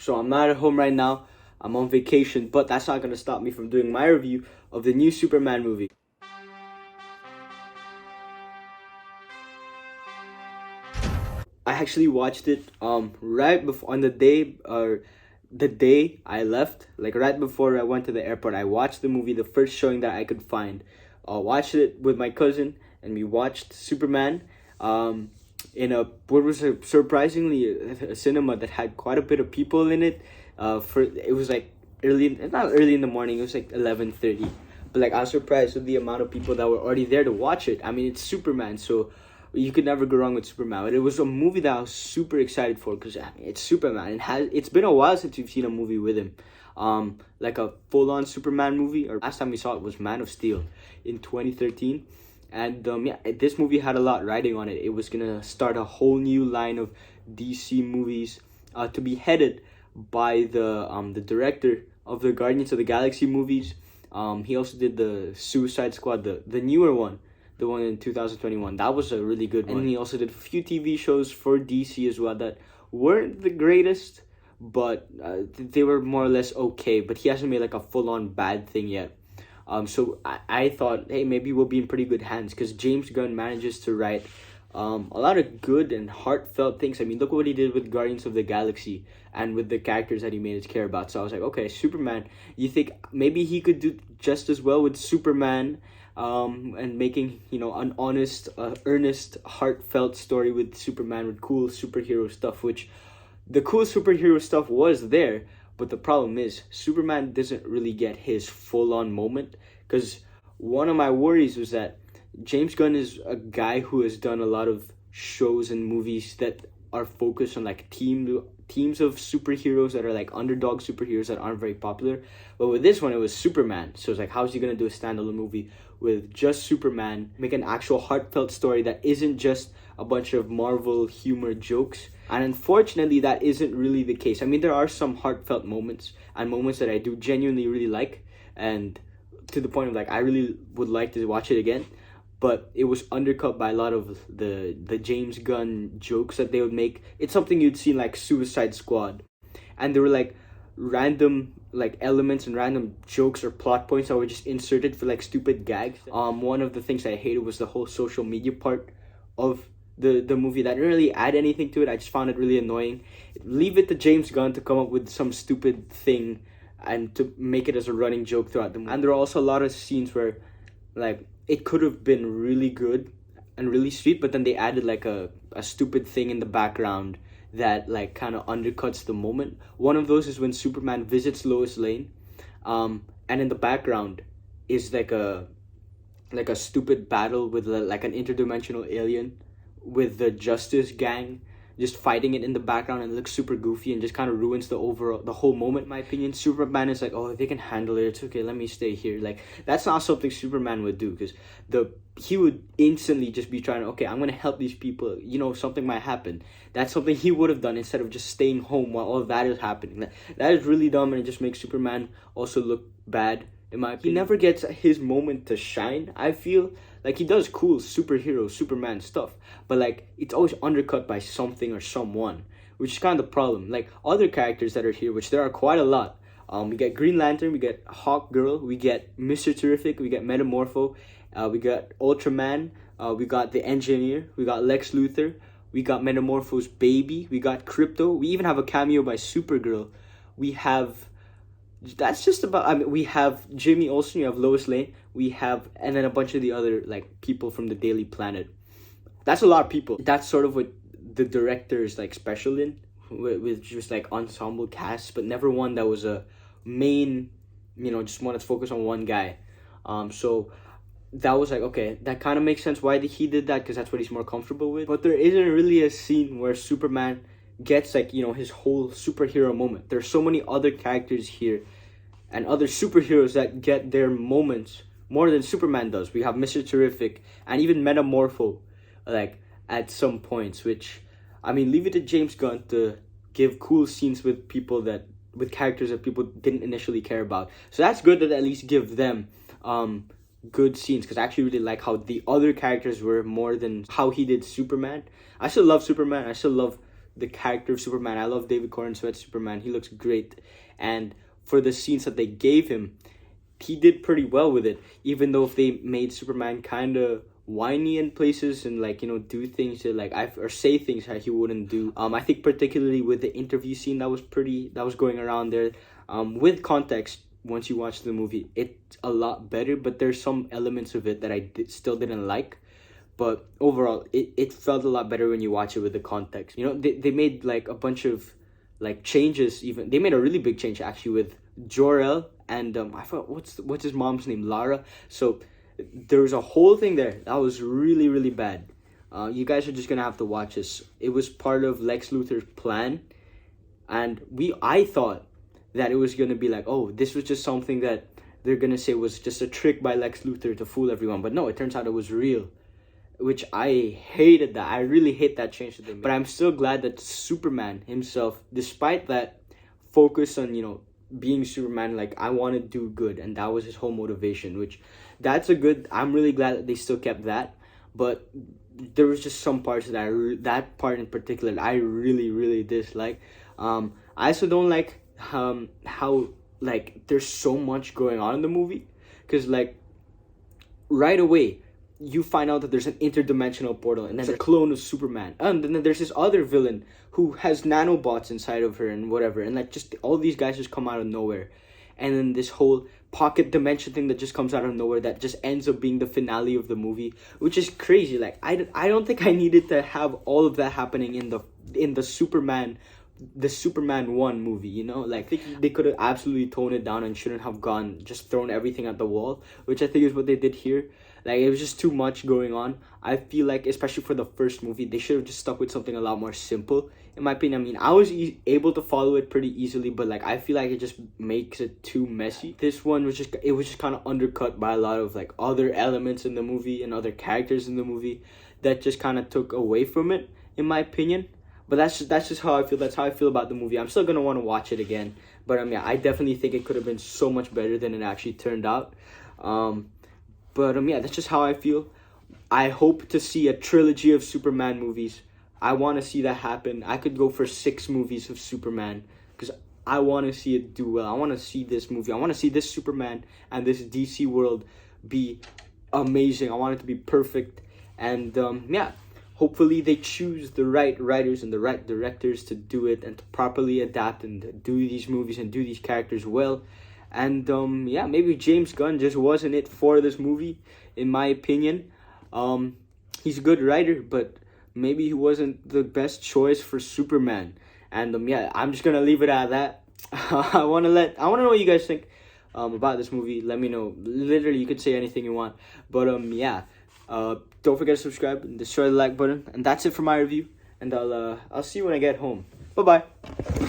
So I'm not at home right now. I'm on vacation, but that's not going to stop me from doing my review of the new Superman movie. I actually watched it right before on the day I left, like right before I went to the airport. I watched the movie, the first showing that I could find. Watched it with my cousin, and we watched Superman in a what was surprisingly a cinema that had quite a bit of people in it. For it was like not early in the morning. It was like 11:30. But like I was surprised with the amount of people that were already there to watch it. I mean, it's Superman, so you could never go wrong with Superman. But it was a movie that I was super excited for because I mean, it's Superman. It's been a while since we've seen a movie with him. Like a full-on Superman movie. Or last time we saw it was Man of Steel in 2013. And yeah, this movie had a lot riding on it. It was gonna start a whole new line of DC movies to be headed by the director of the Guardians of the Galaxy movies. He also did the Suicide Squad, the newer one, the one in 2021. That was a really good one. And he also did a few TV shows for DC as well that weren't the greatest, but they were more or less okay. But he hasn't made like a full-on bad thing yet. So I thought, hey, maybe we'll be in pretty good hands because James Gunn manages to write a lot of good and heartfelt things. I mean, look what he did with Guardians of the Galaxy and with the characters that he made us care about. So I was like, okay, Superman, you think maybe he could do just as well with Superman and making, an honest, earnest, heartfelt story with Superman with cool superhero stuff, which the cool superhero stuff was there. But the problem is, Superman doesn't really get his full-on moment because one of my worries was that James Gunn is a guy who has done a lot of shows and movies that are focused on like teams of superheroes that are like underdog superheroes that aren't very popular. But with this one, it was Superman. So it's like, how is he going to do a standalone movie with just Superman, make an actual heartfelt story that isn't just a bunch of Marvel humor jokes? And unfortunately, that isn't really the case. I mean, there are some heartfelt moments and moments that I do genuinely really like, and to the point of like I really would like to watch it again. But it was undercut by a lot of the James Gunn jokes that they would make. It's something you'd see in like Suicide Squad, and there were like random like elements and random jokes or plot points that were just inserted for like stupid gags. One of the things I hated was the whole social media part of the movie that didn't really add anything to it. I just found it really annoying. Leave it to James Gunn to come up with some stupid thing and to make it as a running joke throughout the movie. And there are also a lot of scenes where like it could have been really good and really sweet, but then they added like a stupid thing in the background that like kind of undercuts the moment. One of those is when Superman visits Lois Lane, and in the background is like a stupid battle with like an interdimensional alien with the Justice Gang just fighting it in the background, and it looks super goofy and just kind of ruins the whole moment, in my opinion. Superman is like, oh, they can handle it, it's okay, let me stay here. Like, that's not something Superman would do, because he would instantly just be trying to, okay, I'm gonna help these people, something might happen. That's something he would have done instead of just staying home while all that is happening. That is really dumb, and it just makes Superman also look bad, in my opinion. He never gets his moment to shine, I feel. Like, he does cool superhero, Superman stuff, but like, it's always undercut by something or someone, which is kind of the problem. Like, other characters that are here, which there are quite a lot. We get Green Lantern, we get Hawk Girl, we get Mr. Terrific, we get Metamorpho, we got Ultraman, we got the Engineer, we got Lex Luthor, we got Metamorpho's baby, we got Crypto, we even have a cameo by Supergirl. We have... That's just about... I mean, we have Jimmy Olsen, we have Lois Lane, we have... And then a bunch of the other, like, people from the Daily Planet. That's a lot of people. That's sort of what the director is, like, special in. With just, like, ensemble casts, but never one that was a main... just one that's focused on one guy. So... That was like, okay, that kind of makes sense why he did that, because that's what he's more comfortable with. But there isn't really a scene where Superman gets like, his whole superhero moment. There's so many other characters here and other superheroes that get their moments more than Superman does. We have Mr. Terrific and even Metamorpho, like, at some points, which, I mean, leave it to James Gunn to give cool scenes with characters that people didn't initially care about. So that's good to at least give them good scenes, because I actually really like how the other characters were more than how he did Superman. I still love Superman. I still love the character of Superman. I love David Corenswet's Superman. He looks great. And for the scenes that they gave him, he did pretty well with it. Even though if they made Superman kind of whiny in places and like, you know, do things that like or say things that he wouldn't do. I think particularly with the interview scene that was going around there. With context, once you watch the movie, it's a lot better, but there's some elements of it that I still didn't like. But overall, it felt a lot better when you watch it with the context. You know, they made like a bunch of like changes. Even they made a really big change actually with Jor-El and I forgot what's his mom's name, Lara. So there was a whole thing there that was really, really bad. You guys are just gonna have to watch this. It was part of Lex Luthor's plan, and I thought that it was gonna be like, oh, this was just something that they're gonna say was just a trick by Lex Luthor to fool everyone. But no, it turns out it was real, which I hated that. I really hate that change that they made. But I'm still glad that Superman himself, despite that focus on, you know, being Superman, like, I want to do good, and that was his whole motivation, which I'm really glad that they still kept that. But there was just some parts that part in particular that I really, really dislike. I also don't like how like there's so much going on in the movie, because like right away you find out that there's an interdimensional portal, and then a clone of Superman, and then there's this other villain who has nanobots inside of her and whatever, and like just all these guys just come out of nowhere, and then this whole pocket dimension thing that just comes out of nowhere that just ends up being the finale of the movie, which is crazy. Like I don't think I needed to have all of that happening in the Superman 1 movie, you know? Like they could have absolutely toned it down and shouldn't have just thrown everything at the wall, which I think is what they did here. Like it was just too much going on. I feel like, especially for the first movie, they should have just stuck with something a lot more simple, in my opinion. I mean, I was able to follow it pretty easily, but like I feel like it just makes it too messy. This one was just kind of undercut by a lot of like other elements in the movie and other characters in the movie that just kind of took away from it, in my opinion. But that's just how I feel. That's how I feel about the movie. I'm still gonna want to watch it again, but yeah, I definitely think it could have been so much better than it actually turned out. But yeah, that's just how I feel. I hope to see a trilogy of Superman movies. I want to see that happen. I could go for 6 movies of Superman, because I want to see it do well. I want to see this movie. I want to see this Superman and this DC world be amazing. I want it to be perfect. And yeah, hopefully they choose the right writers and the right directors to do it and to properly adapt and do these movies and do these characters well. And yeah, maybe James Gunn just wasn't it for this movie, in my opinion. He's a good writer, but maybe he wasn't the best choice for Superman. And yeah, I'm just gonna leave it at that. I wanna know what you guys think about this movie. Let me know. Literally, you could say anything you want. But yeah, don't forget to subscribe and destroy the like button. And that's it for my review. And I'll see you when I get home. Bye bye.